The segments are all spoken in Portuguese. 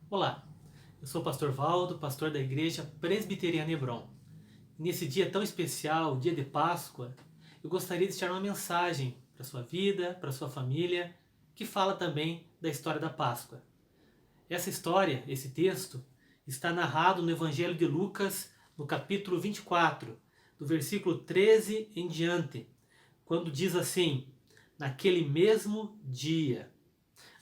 Olá, eu sou o pastor Valdo, pastor da Igreja Presbiteriana Hebron. Nesse dia tão especial, dia de Páscoa, eu gostaria de deixar uma mensagem para sua vida, para sua família, que fala também da história da Páscoa. Essa história, esse texto, está narrado no Evangelho de Lucas, no capítulo 24, do versículo 13 em diante, quando diz assim: naquele mesmo dia.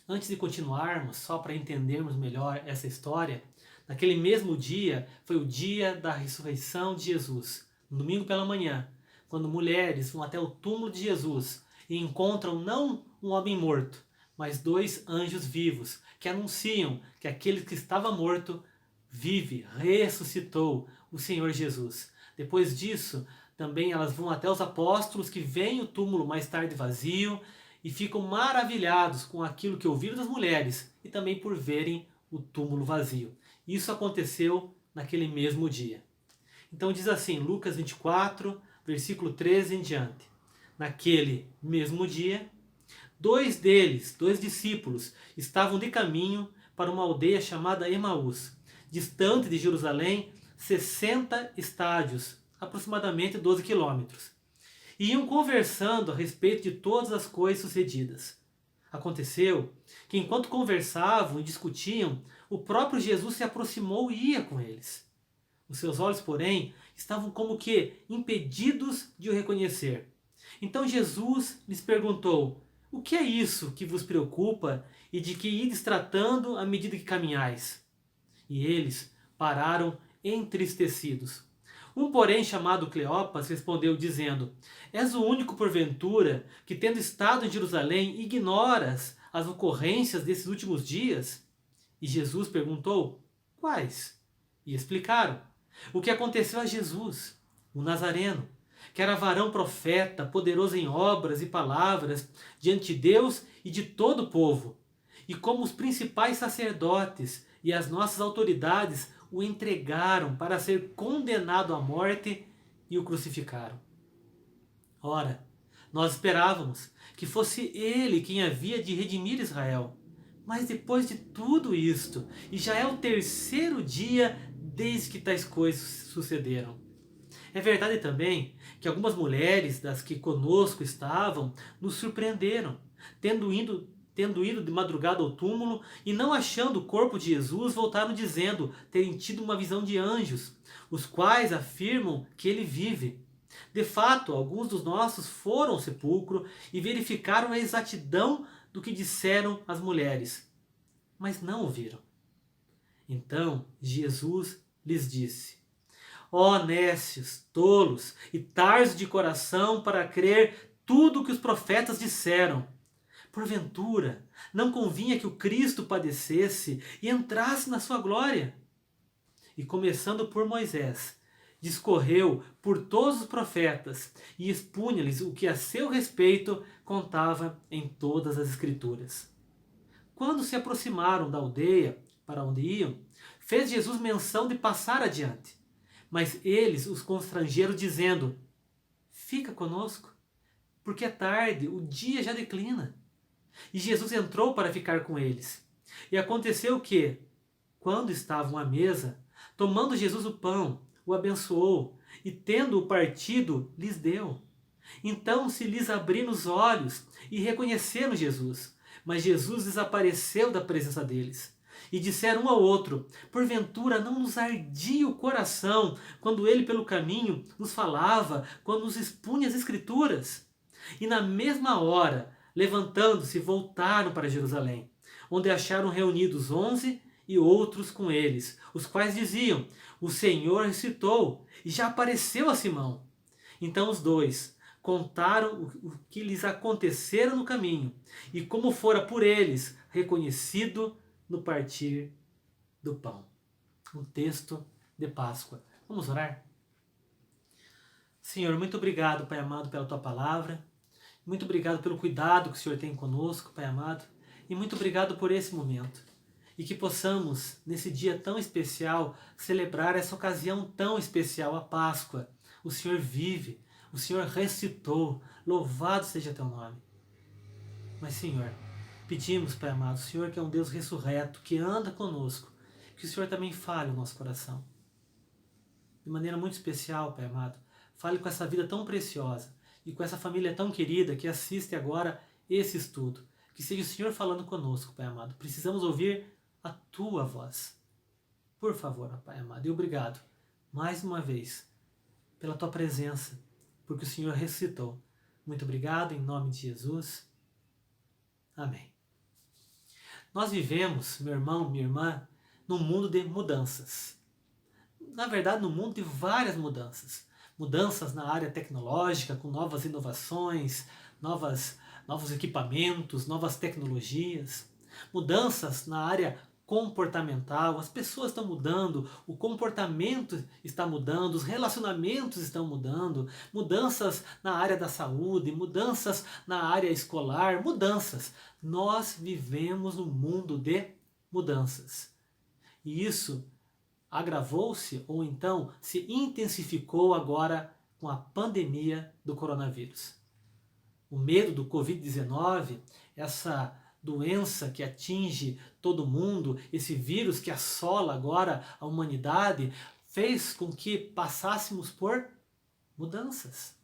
Antes de continuarmos, só para entendermos melhor essa história, naquele mesmo dia foi o dia da ressurreição de Jesus, no domingo pela manhã, quando mulheres vão até o túmulo de Jesus e encontram não um homem morto, mas dois anjos vivos que anunciam que aquele que estava morto vive, ressuscitou, o Senhor Jesus. Depois disso, também elas vão até os apóstolos que veem o túmulo mais tarde vazio e ficam maravilhados com aquilo que ouviram das mulheres e também por verem o túmulo vazio. Isso aconteceu naquele mesmo dia. Então diz assim, Lucas 24, versículo 13 em diante. Naquele mesmo dia, dois discípulos, estavam de caminho para uma aldeia chamada Emaús, distante de Jerusalém 60 estádios, aproximadamente 12 quilômetros. E iam conversando a respeito de todas as coisas sucedidas. Aconteceu que, enquanto conversavam e discutiam, o próprio Jesus se aproximou e ia com eles. Os seus olhos, porém, estavam como que impedidos de o reconhecer. Então Jesus lhes perguntou: o que é isso que vos preocupa e de que ides tratando à medida que caminhais? E eles pararam entristecidos. Um, porém, chamado Cleopas, respondeu, dizendo: és o único, porventura, que, tendo estado em Jerusalém, ignoras as ocorrências desses últimos dias? E Jesus perguntou: quais? E explicaram o que aconteceu a Jesus, o Nazareno, que era varão profeta, poderoso em obras e palavras, diante de Deus e de todo o povo. E como os principais sacerdotes e as nossas autoridades o entregaram para ser condenado à morte e o crucificaram. Ora, nós esperávamos que fosse ele quem havia de redimir Israel. Mas depois de tudo isto, e já é o terceiro dia desde que tais coisas sucederam. É verdade também que algumas mulheres das que conosco estavam nos surpreenderam, tendo ido de madrugada ao túmulo e não achando o corpo de Jesus, voltaram dizendo terem tido uma visão de anjos, os quais afirmam que ele vive. De fato, alguns dos nossos foram ao sepulcro e verificaram a exatidão do que disseram as mulheres, mas não ouviram. Então Jesus lhes disse: ó nécios, tolos e tardos de coração para crer tudo o que os profetas disseram. Porventura, não convinha que o Cristo padecesse e entrasse na sua glória? E começando por Moisés, discorreu por todos os profetas e expunha-lhes o que a seu respeito contava em todas as Escrituras. Quando se aproximaram da aldeia para onde iam, fez Jesus menção de passar adiante. Mas eles os constrangeram, dizendo: fica conosco, porque é tarde, o dia já declina. E Jesus entrou para ficar com eles. E aconteceu que, quando estavam à mesa, tomando Jesus o pão, o abençoou, e tendo-o partido, lhes deu. Então se lhes abriram os olhos e reconheceram Jesus. Mas Jesus desapareceu da presença deles. E disseram um ao outro: porventura não nos ardia o coração quando ele pelo caminho nos falava, quando nos expunha as Escrituras? E na mesma hora, levantando-se, voltaram para Jerusalém, onde acharam reunidos 11 e outros com eles, os quais diziam: o Senhor ressuscitou e já apareceu a Simão. Então os dois contaram o que lhes acontecera no caminho e como fora por eles reconhecido no partir do pão. Um texto de Páscoa. Vamos orar? Senhor, muito obrigado, Pai amado, pela Tua palavra. Muito obrigado pelo cuidado que o Senhor tem conosco, Pai amado. E muito obrigado por esse momento. E que possamos, nesse dia tão especial, celebrar essa ocasião tão especial, a Páscoa. O Senhor vive, o Senhor ressuscitou. Louvado seja Teu nome. Mas, Senhor, pedimos, Pai amado, o Senhor que é um Deus ressurreto, que anda conosco, que o Senhor também fale no nosso coração. De maneira muito especial, Pai amado, fale com essa vida tão preciosa e com essa família tão querida que assiste agora esse estudo. Que seja o Senhor falando conosco, Pai amado. Precisamos ouvir a Tua voz. Por favor, Pai amado, e obrigado, mais uma vez, pela Tua presença, porque o Senhor ressuscitou. Muito obrigado, em nome de Jesus. Amém. Nós vivemos, meu irmão, minha irmã, num mundo de mudanças. Na verdade, num mundo de várias mudanças. Mudanças na área tecnológica, com novas inovações, novos equipamentos, novas tecnologias. Mudanças na área comportamental, as pessoas estão mudando, o comportamento está mudando, os relacionamentos estão mudando, mudanças na área da saúde, mudanças na área escolar, mudanças. Nós vivemos num mundo de mudanças. E isso agravou-se ou então se intensificou agora com a pandemia do coronavírus. O medo do Covid-19, essa doença que atinge todo mundo, esse vírus que assola agora a humanidade, fez com que passássemos por mudanças.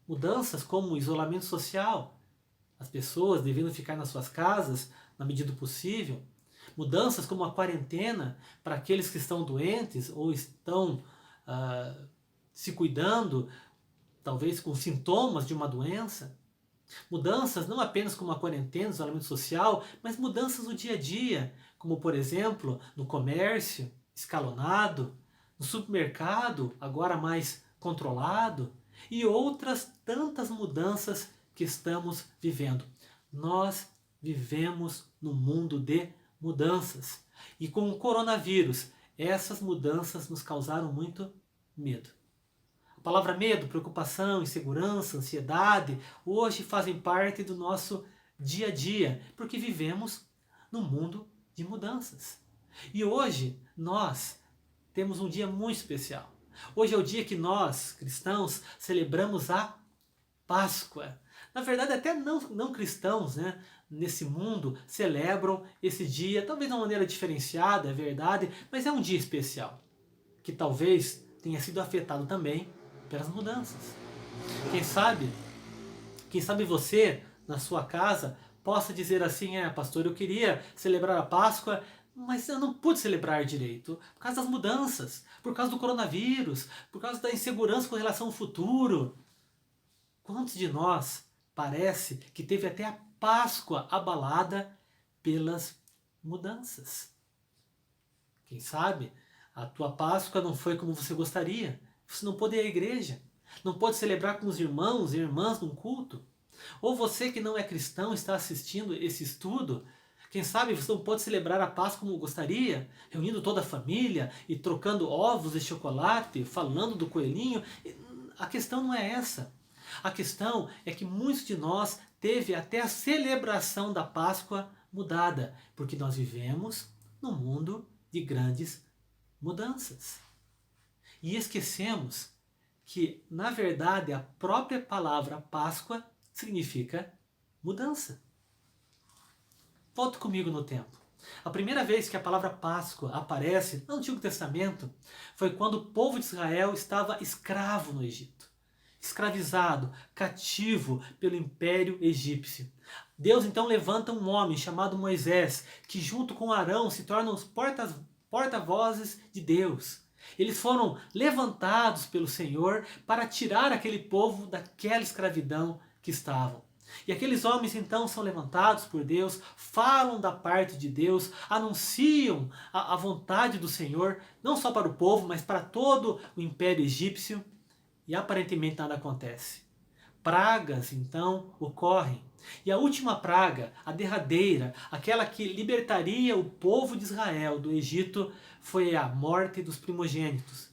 Mudanças como o isolamento social, as pessoas devendo ficar nas suas casas na medida do possível. Mudanças como a quarentena para aqueles que estão doentes ou estão se cuidando, talvez com sintomas de uma doença. Mudanças não apenas como a quarentena, isolamento social, mas mudanças no dia a dia, como por exemplo no comércio escalonado, no supermercado agora mais controlado e outras tantas mudanças que estamos vivendo. Nós vivemos num mundo de mudanças e com o coronavírus essas mudanças nos causaram muito medo. A palavra medo, preocupação, insegurança, ansiedade, hoje fazem parte do nosso dia a dia, porque vivemos num mundo de mudanças. E hoje nós temos um dia muito especial. Hoje é o dia que nós, cristãos, celebramos a Páscoa. Na verdade, até não cristãos, né, nesse mundo celebram esse dia, talvez de uma maneira diferenciada, é verdade, mas é um dia especial, que talvez tenha sido afetado também pelas mudanças. Quem sabe você, na sua casa, possa dizer assim, pastor, eu queria celebrar a Páscoa, mas eu não pude celebrar direito, por causa das mudanças, por causa do coronavírus, por causa da insegurança com relação ao futuro. Quantos de nós parece que teve até a Páscoa abalada pelas mudanças? Quem sabe a tua Páscoa não foi como você gostaria. Você não pôde ir à igreja, não pôde celebrar com os irmãos e irmãs num culto. Ou você que não é cristão está assistindo esse estudo, quem sabe você não pode celebrar a Páscoa como gostaria, reunindo toda a família e trocando ovos e chocolate, falando do coelhinho. A questão não é essa. A questão é que muitos de nós teve até a celebração da Páscoa mudada, porque nós vivemos num mundo de grandes mudanças. E esquecemos que, na verdade, a própria palavra Páscoa significa mudança. Volte comigo no tempo. A primeira vez que a palavra Páscoa aparece no Antigo Testamento foi quando o povo de Israel estava escravo no Egito. Escravizado, cativo pelo Império Egípcio. Deus então levanta um homem chamado Moisés, que junto com Arão se tornam os porta-vozes de Deus. Eles foram levantados pelo Senhor para tirar aquele povo daquela escravidão que estavam. E aqueles homens então são levantados por Deus, falam da parte de Deus, anunciam a vontade do Senhor, não só para o povo, mas para todo o Império Egípcio. E aparentemente nada acontece. Pragas então ocorrem. E a última praga, a derradeira, aquela que libertaria o povo de Israel do Egito, foi a morte dos primogênitos.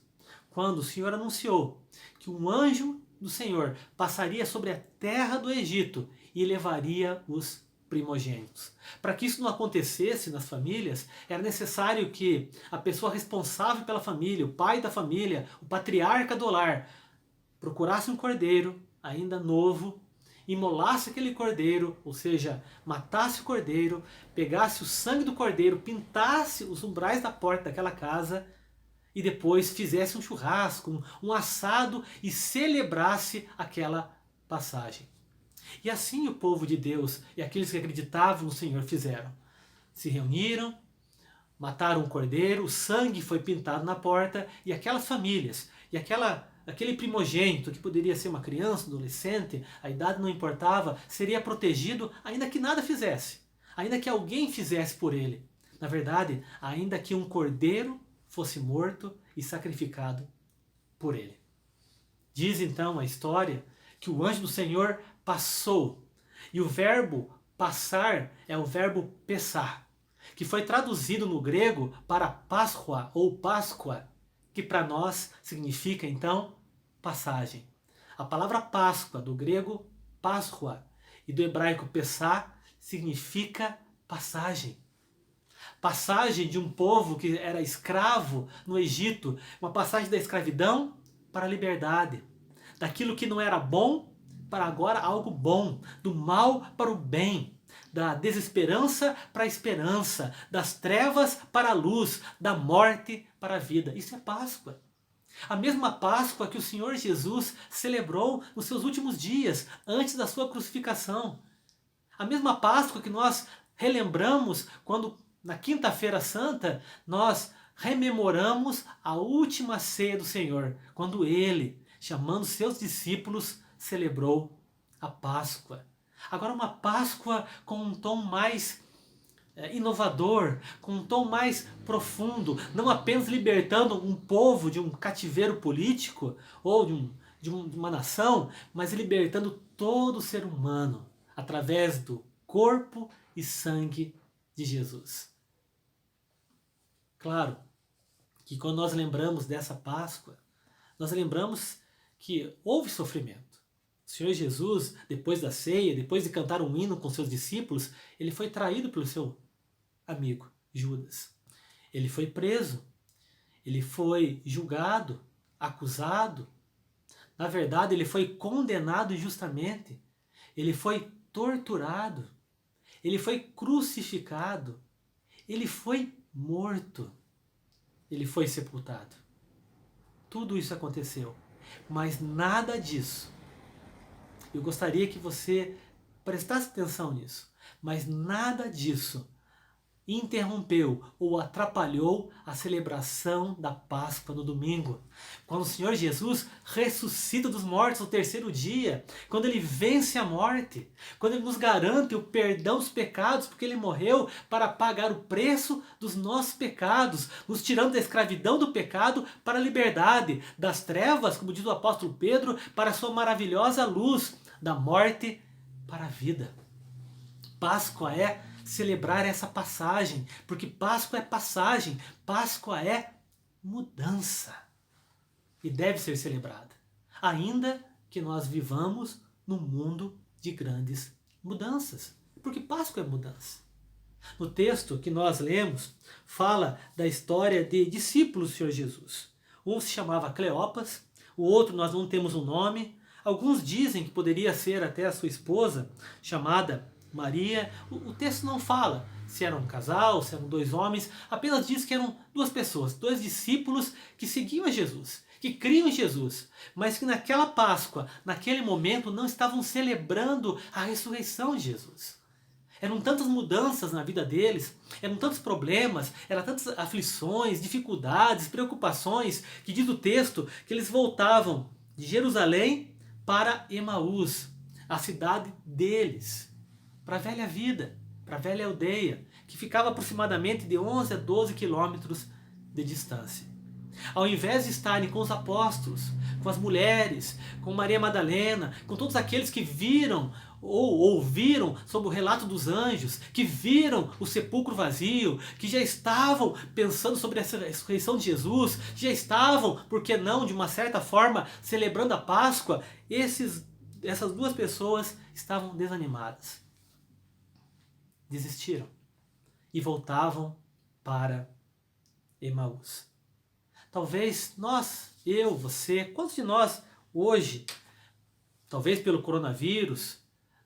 Quando o Senhor anunciou que um anjo do Senhor passaria sobre a terra do Egito e levaria os primogênitos. Para que isso não acontecesse nas famílias, era necessário que a pessoa responsável pela família, o pai da família, o patriarca do lar, procurasse um cordeiro ainda novo imolasse aquele cordeiro, ou seja, matasse o cordeiro, pegasse o sangue do cordeiro, pintasse os umbrais da porta daquela casa e depois fizesse um churrasco, um assado e celebrasse aquela passagem. E assim o povo de Deus e aqueles que acreditavam no Senhor fizeram. Se reuniram, mataram um cordeiro, o sangue foi pintado na porta e aquelas famílias e aquele primogênito, que poderia ser uma criança, um adolescente, a idade não importava, seria protegido ainda que nada fizesse, ainda que alguém fizesse por ele. Na verdade, ainda que um cordeiro fosse morto e sacrificado por ele. Diz então a história que o anjo do Senhor passou, e o verbo passar é o verbo pessar, que foi traduzido no grego para Páscoa ou Páscoa, que para nós significa então passagem. A palavra Páscoa, do grego Páscoa e do hebraico Pessah, significa passagem. Passagem de um povo que era escravo no Egito, uma passagem da escravidão para a liberdade, daquilo que não era bom para agora algo bom, do mal para o bem, da desesperança para a esperança, das trevas para a luz, da morte para a vida. Isso é Páscoa. A mesma Páscoa que o Senhor Jesus celebrou nos seus últimos dias, antes da sua crucificação. A mesma Páscoa que nós relembramos quando, na Quinta-feira Santa, nós rememoramos a última ceia do Senhor, quando Ele, chamando seus discípulos, celebrou a Páscoa. Agora uma Páscoa com um tom mais inovador, com um tom mais profundo, não apenas libertando um povo de um cativeiro político ou de uma nação, mas libertando todo ser humano através do corpo e sangue de Jesus. Claro que quando nós lembramos dessa Páscoa, nós lembramos que houve sofrimento. O Senhor Jesus, depois da ceia, depois de cantar um hino com seus discípulos, ele foi traído pelo seu amigo Judas. Ele foi preso, ele foi julgado, acusado. Na verdade, ele foi condenado injustamente. Ele foi torturado. Ele foi crucificado. Ele foi morto. Ele foi sepultado. Tudo isso aconteceu. Mas nada disso. Eu gostaria que você prestasse atenção nisso. Mas nada disso interrompeu ou atrapalhou a celebração da Páscoa no domingo. Quando o Senhor Jesus ressuscita dos mortos no terceiro dia, quando Ele vence a morte, quando Ele nos garante o perdão dos pecados, porque Ele morreu para pagar o preço dos nossos pecados, nos tirando da escravidão do pecado para a liberdade, das trevas, como diz o apóstolo Pedro, para a sua maravilhosa luz, da morte para a vida. Páscoa é celebrar essa passagem, porque Páscoa é passagem, Páscoa é mudança e deve ser celebrada, ainda que nós vivamos num mundo de grandes mudanças, porque Páscoa é mudança. No texto que nós lemos, fala da história de discípulos do Senhor Jesus. Um se chamava Cleopas, o outro nós não temos um nome. Alguns dizem que poderia ser até a sua esposa, chamada Maria. O texto não fala se era um casal, se eram dois homens, apenas diz que eram duas pessoas, dois discípulos que seguiam a Jesus, que criam em Jesus, mas que naquela Páscoa, naquele momento, não estavam celebrando a ressurreição de Jesus. Eram tantas mudanças na vida deles, eram tantos problemas, eram tantas aflições, dificuldades, preocupações, que diz o texto que eles voltavam de Jerusalém para Emaús, a cidade deles, para a velha vida, para a velha aldeia, que ficava aproximadamente de 11 a 12 quilômetros de distância. Ao invés de estarem com os apóstolos, com as mulheres, com Maria Madalena, com todos aqueles que viram ou ouviram sobre o relato dos anjos, que viram o sepulcro vazio, que já estavam pensando sobre essa ressurreição de Jesus, que já estavam, por que não, de uma certa forma, celebrando a Páscoa, essas duas pessoas estavam desanimadas. Desistiram e voltavam para Emaús. Talvez nós, eu, você, quantos de nós hoje, talvez pelo coronavírus,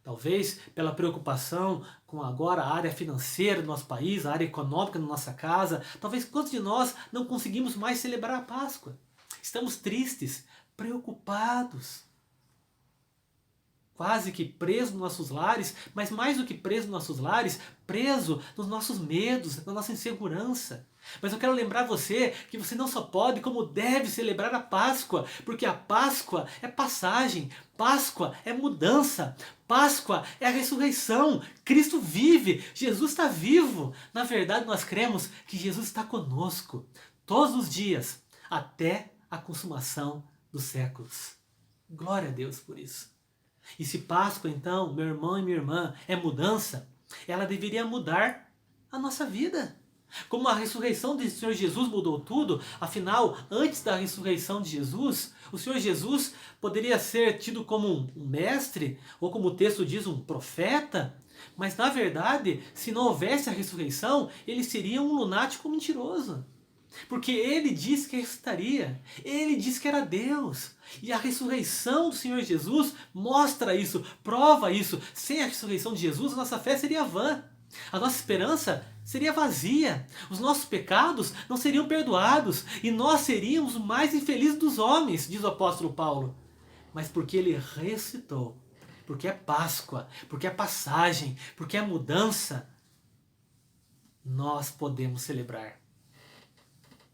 Talvez pela preocupação com agora a área financeira do nosso país, a área econômica da nossa casa. Talvez quantos de nós não conseguimos mais celebrar a Páscoa. Estamos tristes, preocupados, quase que presos nos nossos lares, mas mais do que preso nos nossos lares, preso nos nossos medos, na nossa insegurança. Mas eu quero lembrar você que você não só pode, como deve celebrar a Páscoa, porque a Páscoa é passagem, Páscoa é mudança, Páscoa é a ressurreição, Cristo vive, Jesus está vivo. Na verdade, nós cremos que Jesus está conosco todos os dias, até a consumação dos séculos. Glória a Deus por isso. E se Páscoa, então, meu irmão e minha irmã, é mudança, ela deveria mudar a nossa vida. Como a ressurreição do Senhor Jesus mudou tudo, afinal, antes da ressurreição de Jesus, o Senhor Jesus poderia ser tido como um mestre, ou como o texto diz, um profeta, mas na verdade, se não houvesse a ressurreição, ele seria um lunático mentiroso. Porque ele disse que ressuscitaria, ele disse que era Deus. E a ressurreição do Senhor Jesus mostra isso, prova isso. Sem a ressurreição de Jesus, a nossa fé seria vã. A nossa esperança seria vazia. Os nossos pecados não seriam perdoados. E nós seríamos os mais infelizes dos homens, diz o apóstolo Paulo. Mas porque ele ressuscitou, porque é Páscoa, porque é passagem, porque é mudança, nós podemos celebrar.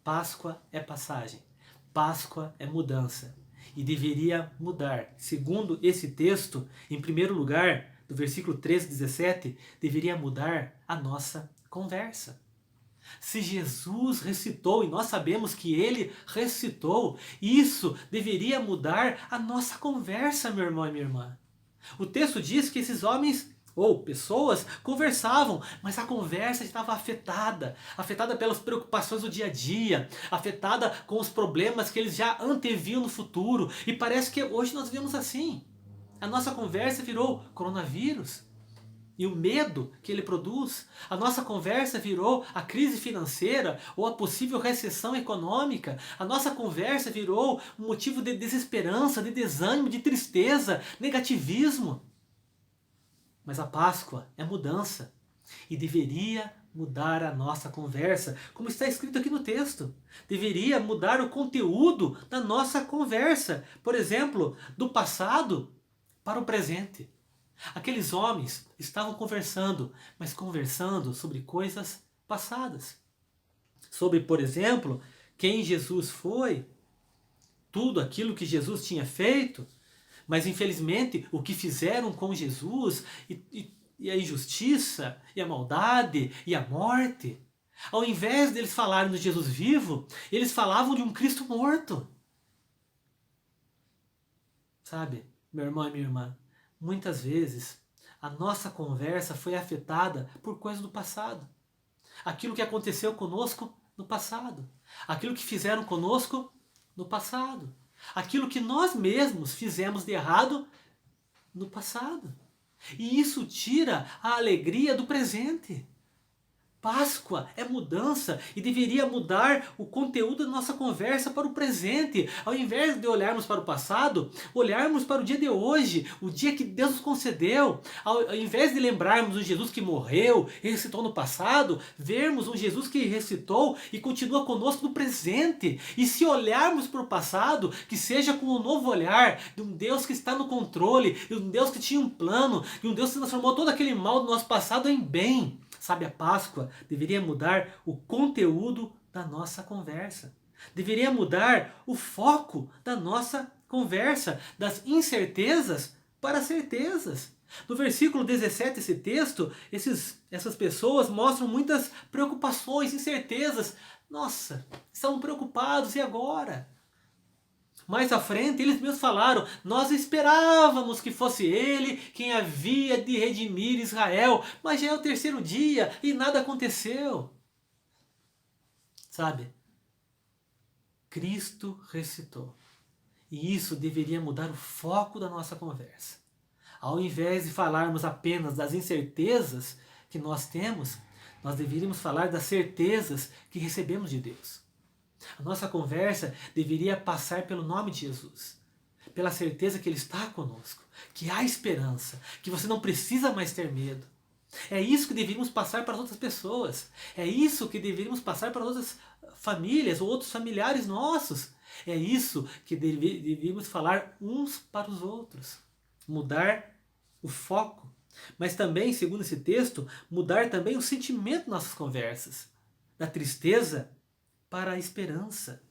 Páscoa é passagem, Páscoa é mudança e deveria mudar. Segundo esse texto, em primeiro lugar, do versículo 13 e 17, deveria mudar a nossa conversa. Se Jesus ressuscitou, e nós sabemos que ele ressuscitou, isso deveria mudar a nossa conversa, meu irmão e minha irmã. O texto diz que esses homens ou pessoas conversavam, mas a conversa estava afetada pelas preocupações do dia a dia, afetada com os problemas que eles já anteviam no futuro. E parece que hoje nós vivemos assim. A nossa conversa virou coronavírus e o medo que ele produz. A nossa conversa virou a crise financeira ou a possível recessão econômica. A nossa conversa virou um motivo de desesperança, de desânimo, de tristeza, negativismo. Mas a Páscoa é mudança e deveria mudar a nossa conversa, como está escrito aqui no texto. Deveria mudar o conteúdo da nossa conversa. Por exemplo, do passado para o presente. Aqueles homens estavam conversando, mas conversando sobre coisas passadas. Sobre, por exemplo, quem Jesus foi, tudo aquilo que Jesus tinha feito. Mas infelizmente o que fizeram com Jesus e a injustiça, e a maldade, e a morte, ao invés deles falarem de Jesus vivo, eles falavam de um Cristo morto. Sabe, meu irmão e minha irmã, muitas vezes a nossa conversa foi afetada por coisas do passado. Aquilo que aconteceu conosco no passado. Aquilo que fizeram conosco no passado. Aquilo que nós mesmos fizemos de errado no passado. E isso tira a alegria do presente. Páscoa é mudança e deveria mudar o conteúdo da nossa conversa para o presente. Ao invés de olharmos para o passado, olharmos para o dia de hoje, o dia que Deus nos concedeu. Ao invés de lembrarmos um Jesus que morreu e ressuscitou no passado, vermos um Jesus que ressuscitou e continua conosco no presente. E se olharmos para o passado, que seja com um novo olhar de um Deus que está no controle, de um Deus que tinha um plano, de um Deus que transformou todo aquele mal do nosso passado em bem. Sabe, a Páscoa deveria mudar o conteúdo da nossa conversa. Deveria mudar o foco da nossa conversa, das incertezas para certezas. No versículo 17 desse texto, essas pessoas mostram muitas preocupações, incertezas. Nossa, estavam preocupados, e agora? Mais à frente, eles mesmos falaram, nós esperávamos que fosse ele quem havia de redimir Israel, mas já é o terceiro dia e nada aconteceu. Sabe? Cristo ressuscitou. E isso deveria mudar o foco da nossa conversa. Ao invés de falarmos apenas das incertezas que nós temos, nós deveríamos falar das certezas que recebemos de Deus. A nossa conversa deveria passar pelo nome de Jesus, pela certeza que Ele está conosco, que há esperança, que você não precisa mais ter medo. É isso que deveríamos passar para as outras pessoas. É isso que deveríamos passar para outras famílias ou outros familiares nossos. É isso que deveríamos falar uns para os outros. Mudar o foco. Mas também, segundo esse texto, mudar também o sentimento das nossas conversas. Da tristeza para a esperança.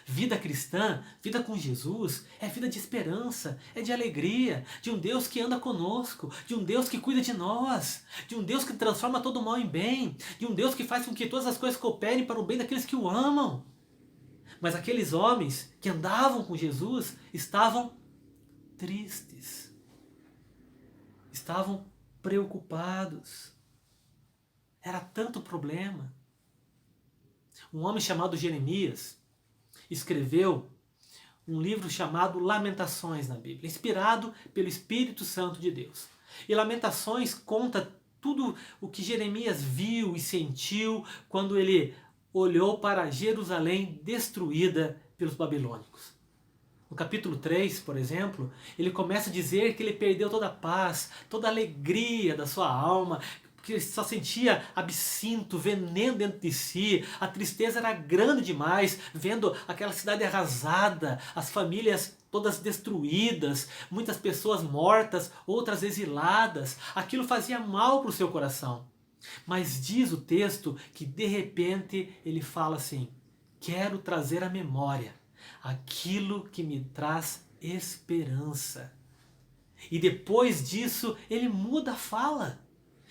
Vida cristã, vida com Jesus, é vida de esperança, é de alegria, de um Deus que anda conosco, de um Deus que cuida de nós, de um Deus que transforma todo o mal em bem, de um Deus que faz com que todas as coisas cooperem para o bem daqueles que o amam. Mas aqueles homens que andavam com Jesus estavam tristes, estavam preocupados. Era tanto problema. Um homem chamado Jeremias escreveu um livro chamado Lamentações na Bíblia, inspirado pelo Espírito Santo de Deus. E Lamentações conta tudo o que Jeremias viu e sentiu quando ele olhou para Jerusalém destruída pelos babilônicos. No capítulo 3, por exemplo, ele começa a dizer que ele perdeu toda a paz, toda a alegria da sua alma, que ele só sentia absinto, veneno dentro de si, a tristeza era grande demais, vendo aquela cidade arrasada, as famílias todas destruídas, muitas pessoas mortas, outras exiladas. Aquilo fazia mal para o seu coração. Mas diz o texto que de repente ele fala assim: quero trazer à memória aquilo que me traz esperança. E depois disso ele muda a fala.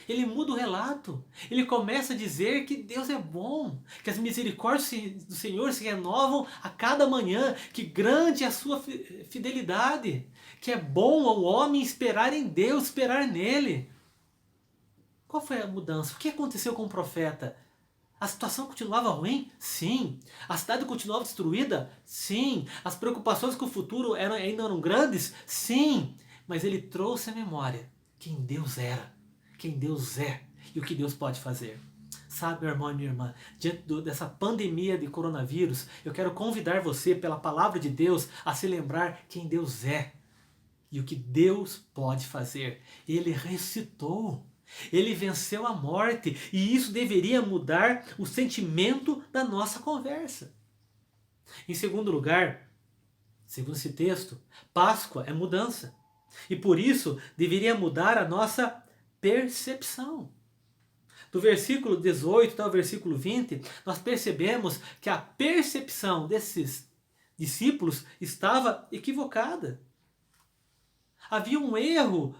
Ele muda o relato. Ele começa a dizer que Deus é bom, que as misericórdias do Senhor se renovam a cada manhã, que grande é a sua fidelidade, que é bom ao homem esperar em Deus, esperar nele. Qual foi a mudança? O que aconteceu com o profeta? A situação continuava ruim? Sim. A cidade continuava destruída? Sim. As preocupações com o futuro ainda eram grandes? Sim. Mas ele trouxe à memória quem Deus era, quem Deus é e o que Deus pode fazer. Sabe, meu irmão e minha irmã, diante dessa pandemia de coronavírus, eu quero convidar você, pela palavra de Deus, a se lembrar quem Deus é e o que Deus pode fazer. Ele ressuscitou. Ele venceu a morte e isso deveria mudar o sentimento da nossa conversa. Em segundo lugar, segundo esse texto, Páscoa é mudança. E por isso deveria mudar a nossa percepção. Do versículo 18 até o versículo 20, nós percebemos que a percepção desses discípulos estava equivocada. Havia um erro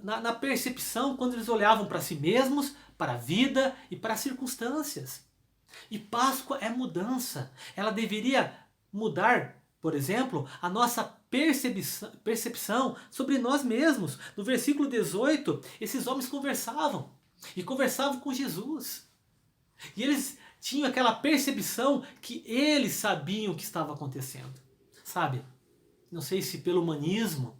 na percepção quando eles olhavam para si mesmos, para a vida e para as circunstâncias. E Páscoa é mudança. Ela deveria mudar, por exemplo, a nossa percepção sobre nós mesmos. No versículo 18, esses homens conversavam. E conversavam com Jesus. E eles tinham aquela percepção que eles sabiam o que estava acontecendo. Sabe? Não sei se pelo humanismo,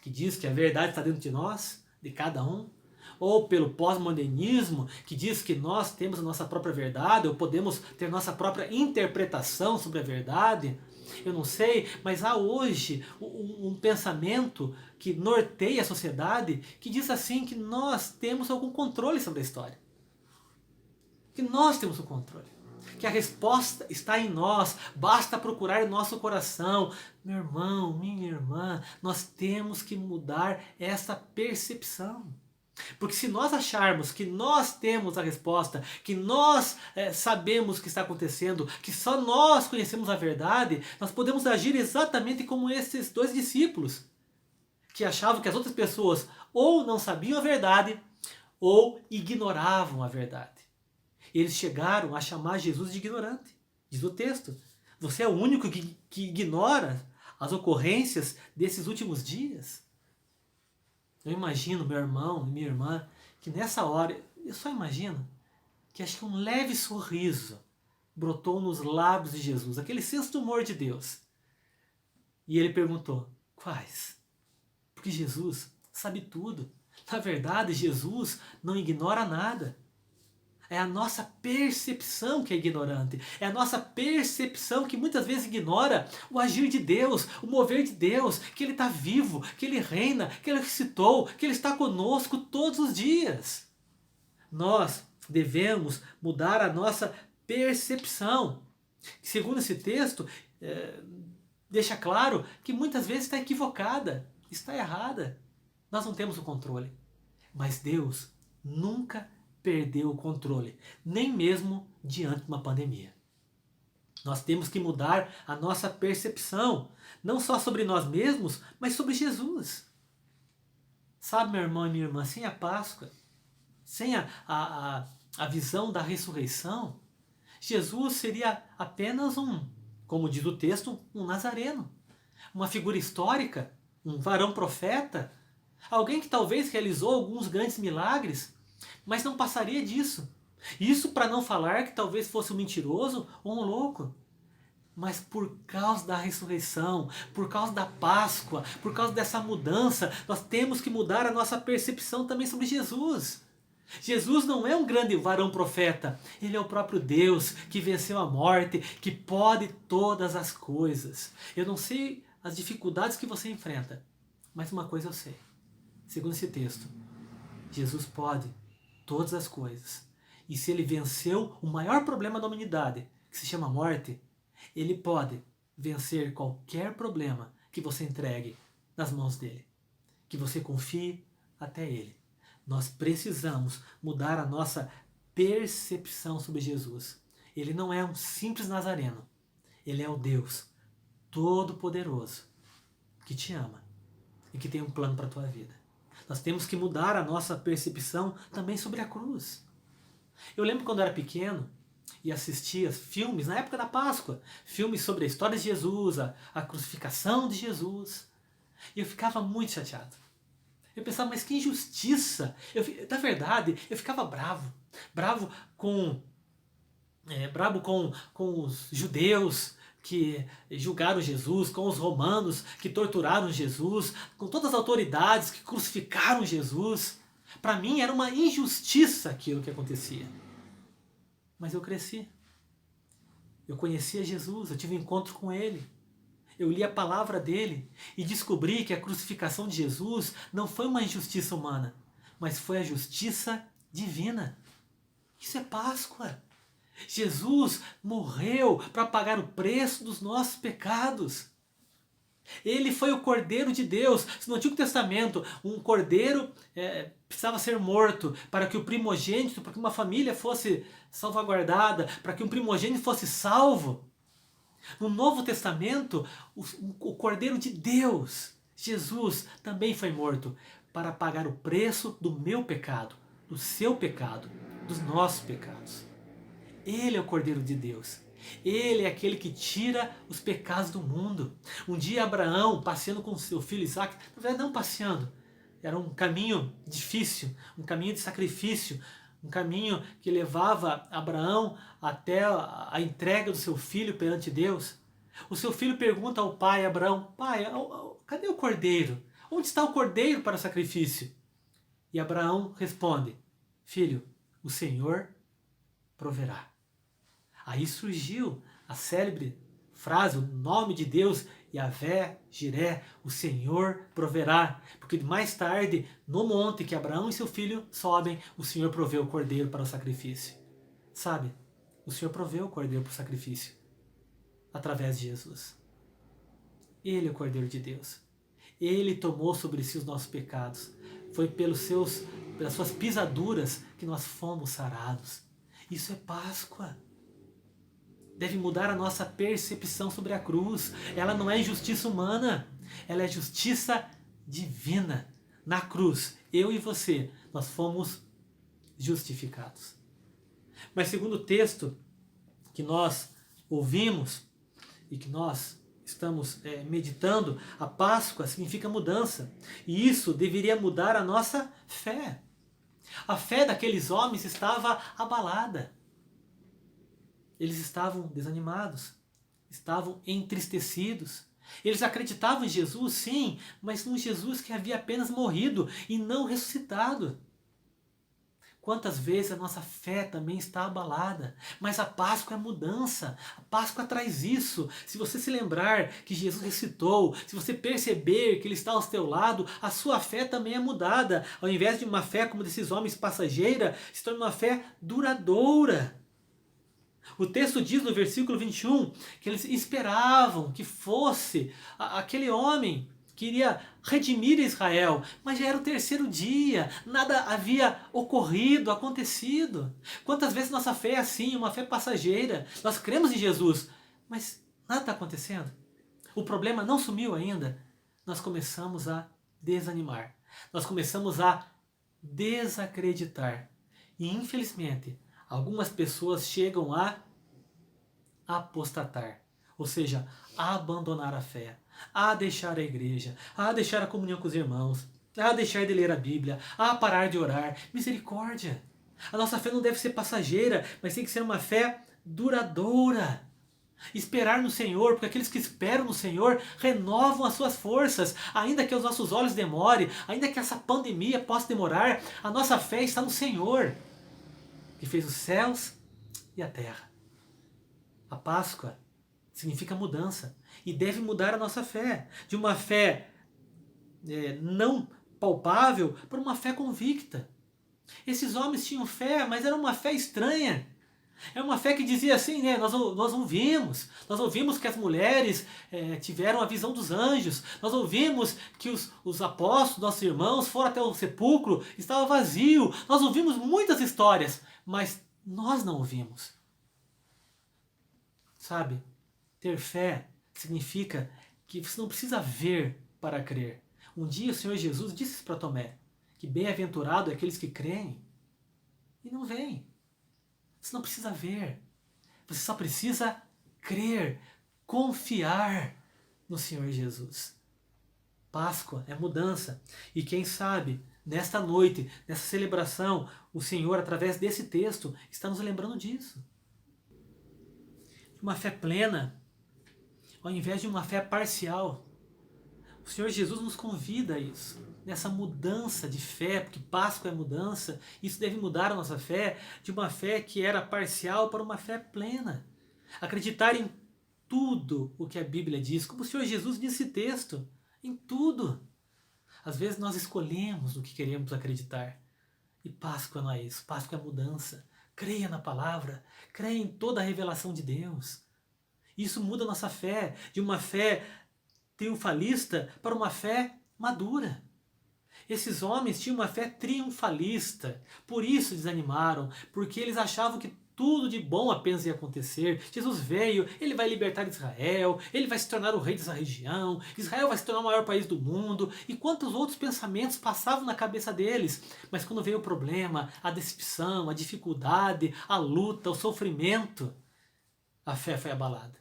que diz que a verdade está dentro de nós, de cada um, ou pelo pós-modernismo, que diz que nós temos a nossa própria verdade, ou podemos ter nossa própria interpretação sobre a verdade. Eu não sei, mas há hoje um pensamento que norteia a sociedade, que diz assim que nós temos algum controle sobre a história. Que nós temos o controle. Que a resposta está em nós, basta procurar em nosso coração. Meu irmão, minha irmã, nós temos que mudar essa percepção. Porque se nós acharmos que nós temos a resposta, que nós sabemos o que está acontecendo, que só nós conhecemos a verdade, nós podemos agir exatamente como esses dois discípulos, que achavam que as outras pessoas ou não sabiam a verdade, ou ignoravam a verdade. Eles chegaram a chamar Jesus de ignorante. Diz o texto. Você é o único que ignora as ocorrências desses últimos dias. Eu imagino, meu irmão, minha irmã, que nessa hora, eu só imagino, que acho que um leve sorriso brotou nos lábios de Jesus, aquele senso de humor de Deus. E ele perguntou, quais? Porque Jesus sabe tudo. Na verdade, Jesus não ignora nada. É a nossa percepção que é ignorante. É a nossa percepção que muitas vezes ignora o agir de Deus, o mover de Deus, que Ele está vivo, que Ele reina, que Ele ressuscitou, que Ele está conosco todos os dias. Nós devemos mudar a nossa percepção. Segundo esse texto, deixa claro que muitas vezes está equivocada, está errada. Nós não temos o controle. Mas Deus nunca perdeu o controle, nem mesmo diante de uma pandemia. Nós temos que mudar a nossa percepção, não só sobre nós mesmos, mas sobre Jesus. Sabe, meu irmão e minha irmã, sem a Páscoa, sem a visão da ressurreição, Jesus seria apenas como diz o texto, um nazareno, uma figura histórica, um varão profeta, alguém que talvez realizou alguns grandes milagres, mas não passaria disso. Isso para não falar que talvez fosse um mentiroso ou um louco. Mas por causa da ressurreição, por causa da Páscoa, por causa dessa mudança, nós temos que mudar a nossa percepção também sobre Jesus. Jesus não é um grande varão profeta, ele é o próprio Deus que venceu a morte, que pode todas as coisas. Eu não sei as dificuldades que você enfrenta, mas uma coisa eu sei. Segundo esse texto, Jesus pode todas as coisas. E se ele venceu o maior problema da humanidade, que se chama morte, ele pode vencer qualquer problema que você entregue nas mãos dele. Que você confie até ele. Nós precisamos mudar a nossa percepção sobre Jesus. Ele não é um simples nazareno. Ele é o Deus Todo-Poderoso que te ama e que tem um plano para a tua vida. Nós temos que mudar a nossa percepção também sobre a cruz. Eu lembro quando eu era pequeno e assistia filmes, na época da Páscoa, filmes sobre a história de Jesus, a crucificação de Jesus, e eu ficava muito chateado. Eu pensava, mas que injustiça! Na verdade, eu ficava bravo. Bravo com os judeus que julgaram Jesus, com os romanos que torturaram Jesus, com todas as autoridades que crucificaram Jesus. Para mim era uma injustiça aquilo que acontecia. Mas eu cresci. Eu conhecia Jesus, eu tive um encontro com Ele. Eu li a palavra dele e descobri que a crucificação de Jesus não foi uma injustiça humana, mas foi a justiça divina. Isso é Páscoa. Jesus morreu para pagar o preço dos nossos pecados. Ele foi o Cordeiro de Deus. Se no Antigo Testamento um cordeiro precisava ser morto para que o primogênito, para que uma família fosse salvaguardada, para que um primogênito fosse salvo, no Novo Testamento, o Cordeiro de Deus, Jesus, também foi morto para pagar o preço do meu pecado, do seu pecado, dos nossos pecados. Ele é o Cordeiro de Deus. Ele é aquele que tira os pecados do mundo. Um dia Abraão, passeando com seu filho Isaac, na verdade não passeando, era um caminho difícil, um caminho de sacrifício, um caminho que levava Abraão até a entrega do seu filho perante Deus. O seu filho pergunta ao pai Abraão: pai, cadê o cordeiro? Onde está o cordeiro para o sacrifício? E Abraão responde: filho, o Senhor proverá. Aí surgiu a célebre frase, o nome de Deus, Yahvé, Jiré, o Senhor proverá. Porque mais tarde, no monte que Abraão e seu filho sobem, o Senhor proveu o cordeiro para o sacrifício. Sabe, o Senhor proveu o cordeiro para o sacrifício através de Jesus. Ele é o Cordeiro de Deus. Ele tomou sobre si os nossos pecados. Foi pelas suas pisaduras que nós fomos sarados. Isso é Páscoa. Deve mudar a nossa percepção sobre a cruz. Ela não é justiça humana, ela é justiça divina. Na cruz, eu e você, nós fomos justificados. Mas segundo o texto que nós ouvimos e que nós estamos meditando, a Páscoa significa mudança. E isso deveria mudar a nossa fé. A fé daqueles homens estava abalada. Eles estavam desanimados, estavam entristecidos. Eles acreditavam em Jesus, sim, mas num Jesus que havia apenas morrido e não ressuscitado. Quantas vezes a nossa fé também está abalada, mas a Páscoa é mudança, a Páscoa traz isso. Se você se lembrar que Jesus ressuscitou, se você perceber que Ele está ao teu lado, a sua fé também é mudada. Ao invés de uma fé como desses homens passageira, se torna uma fé duradoura. O texto diz no versículo 21 que eles esperavam que fosse aquele homem que iria redimir Israel, mas já era o terceiro dia, nada havia ocorrido, acontecido. Quantas vezes nossa fé é assim, uma fé passageira? Nós cremos em Jesus, mas nada está acontecendo. O problema não sumiu ainda. Nós começamos a desanimar, nós começamos a desacreditar. E infelizmente, algumas pessoas chegam a apostatar, ou seja, a abandonar a fé, a deixar a igreja, a deixar a comunhão com os irmãos, a deixar de ler a Bíblia, a parar de orar. Misericórdia! A nossa fé não deve ser passageira, mas tem que ser uma fé duradoura. Esperar no Senhor, porque aqueles que esperam no Senhor renovam as suas forças. Ainda que os nossos olhos demorem, ainda que essa pandemia possa demorar, a nossa fé está no Senhor, que fez os céus e a terra. A Páscoa significa mudança e deve mudar a nossa fé, de uma fé não palpável para uma fé convicta. Esses homens tinham fé, mas era uma fé estranha. É uma fé que dizia assim, né? Nós ouvimos que as mulheres tiveram a visão dos anjos, nós ouvimos que os apóstolos, nossos irmãos, foram até o sepulcro, estava vazio, nós ouvimos muitas histórias, mas nós não ouvimos. Sabe, ter fé significa que você não precisa ver para crer. Um dia o Senhor Jesus disse para Tomé que bem-aventurado é aqueles que creem e não veem. Você não precisa ver, você só precisa crer, confiar no Senhor Jesus. Páscoa é mudança. E quem sabe, nesta noite, nessa celebração, o Senhor, através desse texto, está nos lembrando disso. Uma fé plena, ao invés de uma fé parcial. O Senhor Jesus nos convida a isso, nessa mudança de fé, porque Páscoa é mudança, isso deve mudar a nossa fé, de uma fé que era parcial para uma fé plena. Acreditar em tudo o que a Bíblia diz, como o Senhor Jesus disse nesse texto, em tudo. Às vezes nós escolhemos o que queremos acreditar. E Páscoa não é isso, Páscoa é mudança. Creia na palavra, creia em toda a revelação de Deus. Isso muda a nossa fé, de uma fé triunfalista para uma fé madura. Esses homens tinham uma fé triunfalista, por isso desanimaram, porque eles achavam que tudo de bom apenas ia acontecer. Jesus veio, ele vai libertar Israel, ele vai se tornar o rei dessa região, Israel vai se tornar o maior país do mundo, e quantos outros pensamentos passavam na cabeça deles. Mas quando veio o problema, a decepção, a dificuldade, a luta, o sofrimento, a fé foi abalada.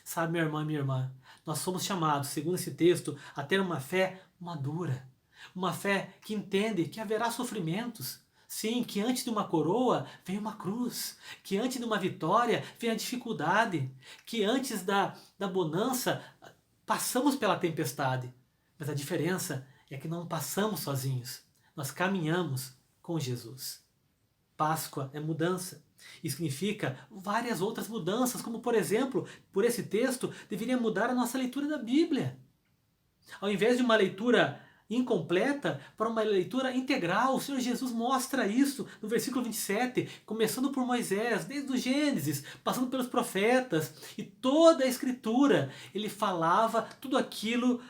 Sabe, meu irmão e minha irmã, nós somos chamados, segundo esse texto, a ter uma fé madura. Uma fé que entende que haverá sofrimentos. Sim, que antes de uma coroa vem uma cruz. Que antes de uma vitória vem a dificuldade. Que antes da bonança passamos pela tempestade. Mas a diferença é que não passamos sozinhos. Nós caminhamos com Jesus. Páscoa é mudança. Isso significa várias outras mudanças, como por exemplo, por esse texto, deveria mudar a nossa leitura da Bíblia. Ao invés de uma leitura incompleta, para uma leitura integral, o Senhor Jesus mostra isso no versículo 27, começando por Moisés, desde o Gênesis, passando pelos profetas, e toda a Escritura, ele falava tudo aquilo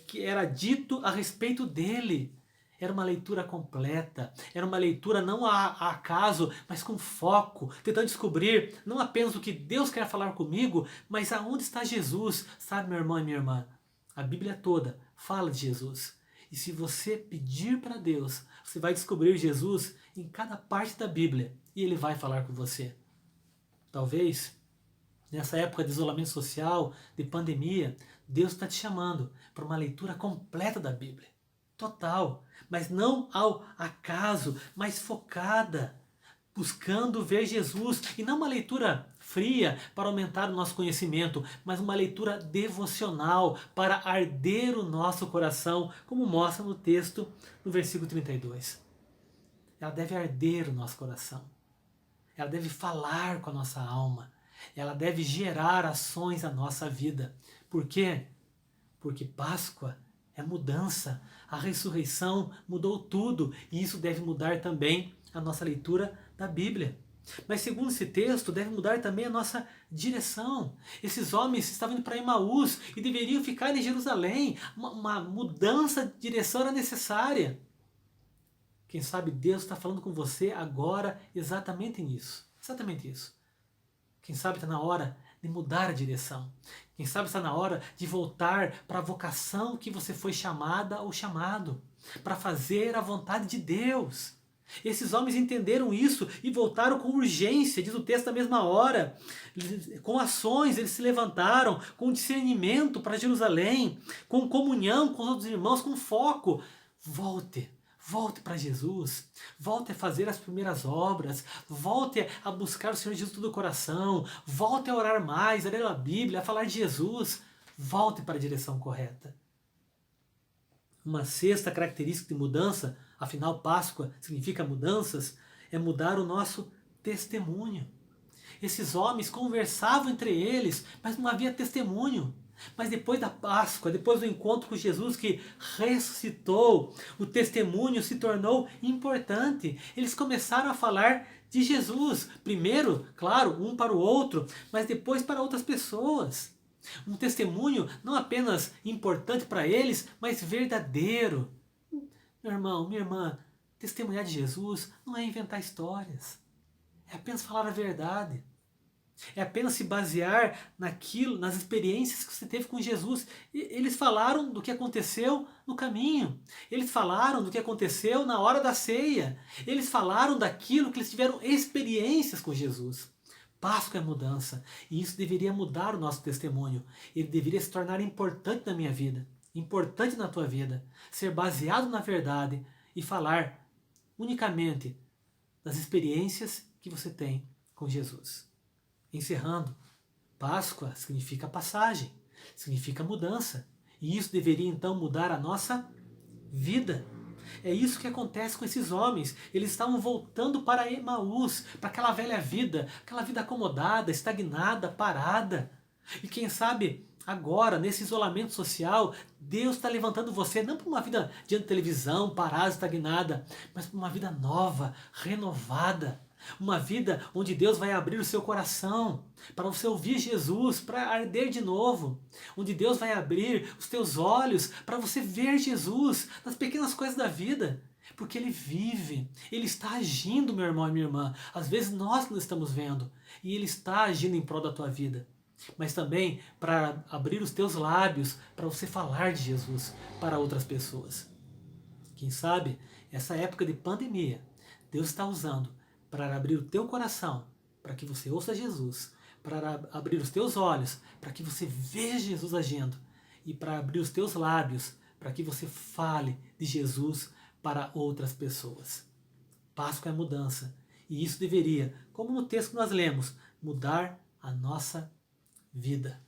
que era dito a respeito dele. Era uma leitura completa, era uma leitura não a acaso, mas com foco, tentando descobrir não apenas o que Deus quer falar comigo, mas aonde está Jesus. Sabe, meu irmão e minha irmã, a Bíblia toda fala de Jesus. E se você pedir para Deus, você vai descobrir Jesus em cada parte da Bíblia e Ele vai falar com você. Talvez, nessa época de isolamento social, de pandemia, Deus está te chamando para uma leitura completa da Bíblia. Total, mas não ao acaso, mas focada, buscando ver Jesus, e não uma leitura fria para aumentar o nosso conhecimento, mas uma leitura devocional para arder o nosso coração, como mostra no texto no versículo 32. ela deve arder o nosso coração. Ela deve falar com a nossa alma. Ela deve gerar ações na nossa vida. Por quê? Porque Páscoa é mudança. A ressurreição mudou tudo. E isso deve mudar também a nossa leitura da Bíblia. Mas segundo esse texto, deve mudar também a nossa direção. Esses homens estavam indo para Emaús e deveriam ficar em Jerusalém. Uma mudança de direção era necessária. Quem sabe Deus está falando com você agora exatamente nisso. Exatamente isso. Quem sabe está na hora de mudar a direção. Quem sabe está na hora de voltar para a vocação que você foi chamada ou chamado. Para fazer a vontade de Deus. Esses homens entenderam isso e voltaram com urgência, diz o texto, da mesma hora. Com ações eles se levantaram, com discernimento para Jerusalém, com comunhão com os outros irmãos, com foco. Volte para Jesus, volte a fazer as primeiras obras, volte a buscar o Senhor Jesus de todo o coração, volte a orar mais, a ler a Bíblia, a falar de Jesus, volte para a direção correta. Uma sexta característica de mudança, afinal Páscoa significa mudanças, é mudar o nosso testemunho. Esses homens conversavam entre eles, mas não havia testemunho. Mas depois da Páscoa, depois do encontro com Jesus que ressuscitou, o testemunho se tornou importante. Eles começaram a falar de Jesus. Primeiro, claro, um para o outro, mas depois para outras pessoas. Um testemunho não apenas importante para eles, mas verdadeiro. Meu irmão, minha irmã, testemunhar de Jesus não é inventar histórias. É apenas falar a verdade. É apenas se basear naquilo, nas experiências que você teve com Jesus. Eles falaram do que aconteceu no caminho. Eles falaram do que aconteceu na hora da ceia. Eles falaram daquilo que eles tiveram experiências com Jesus. Páscoa é mudança. E isso deveria mudar o nosso testemunho. Ele deveria se tornar importante na minha vida. Importante na tua vida. Ser baseado na verdade e falar unicamente das experiências que você tem com Jesus. Encerrando, Páscoa significa passagem, significa mudança. E isso deveria então mudar a nossa vida. É isso que acontece com esses homens. Eles estavam voltando para Emaús, para aquela velha vida, aquela vida acomodada, estagnada, parada. E quem sabe agora, nesse isolamento social, Deus está levantando você não para uma vida diante da televisão, parada, estagnada, mas para uma vida nova, renovada. Uma vida onde Deus vai abrir o seu coração para você ouvir Jesus, para arder de novo. Onde Deus vai abrir os teus olhos para você ver Jesus nas pequenas coisas da vida. Porque Ele vive, Ele está agindo, meu irmão e minha irmã. Às vezes nós não estamos vendo. E Ele está agindo em prol da tua vida. Mas também para abrir os teus lábios para você falar de Jesus para outras pessoas. Quem sabe, essa época de pandemia, Deus está usando para abrir o teu coração, para que você ouça Jesus, para abrir os teus olhos, para que você veja Jesus agindo, e para abrir os teus lábios, para que você fale de Jesus para outras pessoas. Páscoa é mudança, e isso deveria, como no texto que nós lemos, mudar a nossa vida.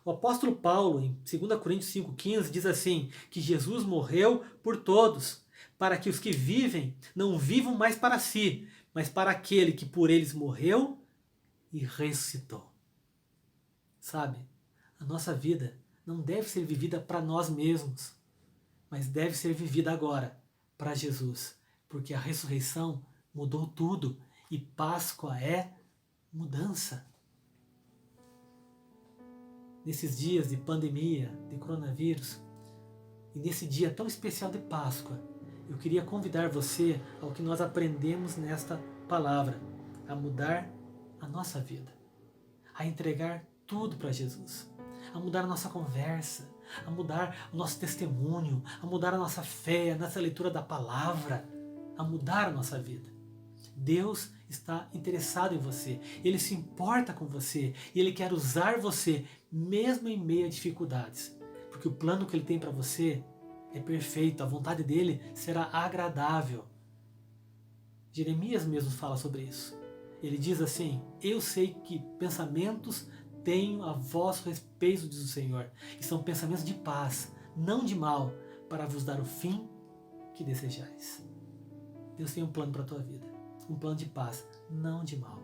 O apóstolo Paulo, em 2 Coríntios 5,15, diz assim, que Jesus morreu por todos, para que os que vivem não vivam mais para si, mas para aquele que por eles morreu e ressuscitou. Sabe, a nossa vida não deve ser vivida para nós mesmos, mas deve ser vivida agora para Jesus, porque a ressurreição mudou tudo e Páscoa é mudança. Nesses dias de pandemia, de coronavírus, e nesse dia tão especial de Páscoa, eu queria convidar você ao que nós aprendemos nesta palavra, a mudar a nossa vida, a entregar tudo para Jesus, a mudar a nossa conversa, a mudar o nosso testemunho, a mudar a nossa fé, a nossa leitura da palavra, a mudar a nossa vida. Deus está interessado em você, Ele se importa com você e Ele quer usar você mesmo em meio a dificuldades, porque o plano que Ele tem para você é perfeito, a vontade dele será agradável. Jeremias mesmo fala sobre isso. Ele diz assim, eu sei que pensamentos tenho a vosso respeito, diz o Senhor, e são pensamentos de paz, não de mal, para vos dar o fim que desejais. Deus tem um plano para a tua vida, um plano de paz, não de mal.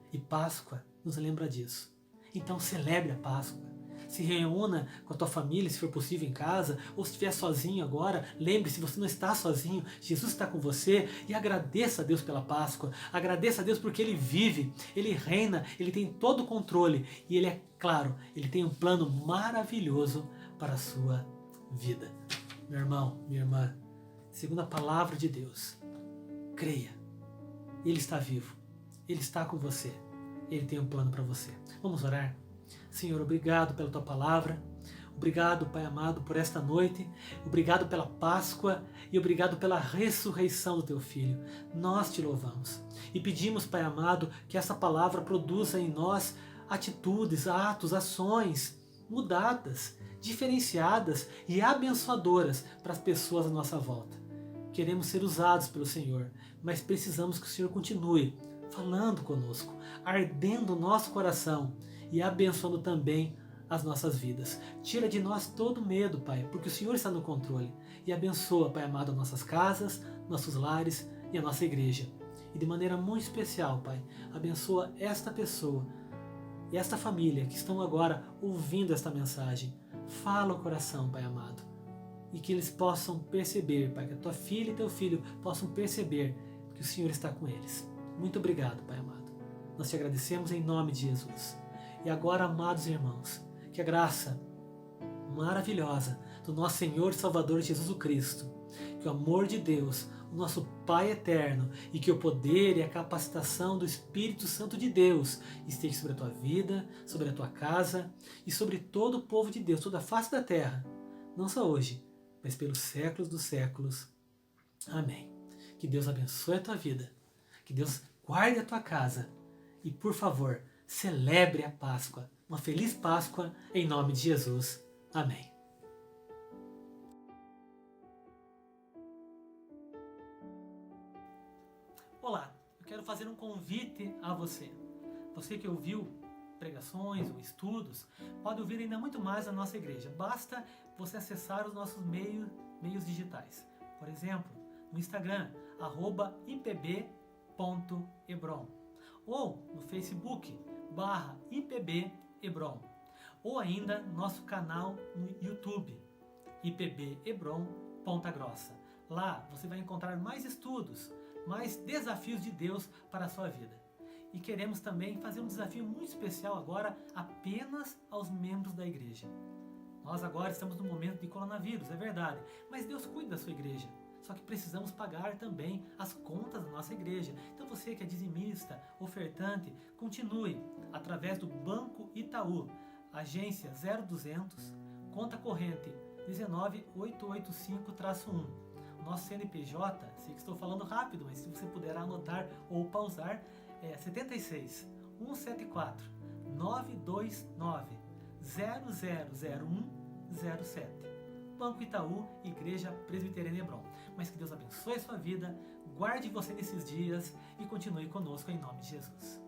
E Páscoa nos lembra disso. Então celebre a Páscoa. Se reúna com a tua família, se for possível, em casa, ou se estiver sozinho agora, lembre-se, você não está sozinho, Jesus está com você, e agradeça a Deus pela Páscoa, agradeça a Deus porque Ele vive, Ele reina, Ele tem todo o controle, e Ele é claro, Ele tem um plano maravilhoso para a sua vida. Meu irmão, minha irmã, segundo a palavra de Deus, creia, Ele está vivo, Ele está com você, Ele tem um plano para você. Vamos orar? Senhor, obrigado pela Tua palavra, obrigado, Pai amado, por esta noite, obrigado pela Páscoa e obrigado pela ressurreição do Teu Filho. Nós Te louvamos e pedimos, Pai amado, que essa palavra produza em nós atitudes, atos, ações mudadas, diferenciadas e abençoadoras para as pessoas à nossa volta. Queremos ser usados pelo Senhor, mas precisamos que o Senhor continue falando conosco, ardendo o nosso coração e abençoando também as nossas vidas. Tira de nós todo medo, Pai, porque o Senhor está no controle. E abençoa, Pai amado, as nossas casas, nossos lares e a nossa igreja. E de maneira muito especial, Pai, abençoa esta pessoa e esta família que estão agora ouvindo esta mensagem. Fala o coração, Pai amado. E que eles possam perceber, Pai, que a Tua filha e Teu filho possam perceber que o Senhor está com eles. Muito obrigado, Pai amado. Nós Te agradecemos em nome de Jesus. E agora, amados irmãos, que a graça maravilhosa do nosso Senhor e Salvador Jesus Cristo, que o amor de Deus, o nosso Pai eterno, e que o poder e a capacitação do Espírito Santo de Deus esteja sobre a tua vida, sobre a tua casa e sobre todo o povo de Deus, toda a face da terra, não só hoje, mas pelos séculos dos séculos. Amém. Que Deus abençoe a tua vida, que Deus guarde a tua casa e, por favor, celebre a Páscoa. Uma feliz Páscoa em nome de Jesus. Amém. Olá, eu quero fazer um convite a você. Você que ouviu pregações ou estudos, pode ouvir ainda muito mais na nossa igreja. Basta você acessar os nossos meios digitais. Por exemplo, no Instagram, @ipb.hebron, ou no Facebook, /IPB Hebron, ou ainda nosso canal no YouTube, IPB Hebron Ponta Grossa. Lá você vai encontrar mais estudos, mais desafios de Deus para a sua vida. E queremos também fazer um desafio muito especial agora apenas aos membros da igreja. Nós agora estamos no momento de coronavírus, é verdade, mas Deus cuida da sua igreja. Só que precisamos pagar também as contas da nossa igreja. Então você que é dizimista, ofertante, continue através do Banco Itaú, agência 0200, conta corrente 19885-1. O nosso CNPJ, sei que estou falando rápido, mas se você puder anotar ou pausar, é 76 174 929 000107. Banco Itaú, Igreja Presbiteriana Hebron. Mas que Deus abençoe a sua vida, guarde você nesses dias e continue conosco em nome de Jesus.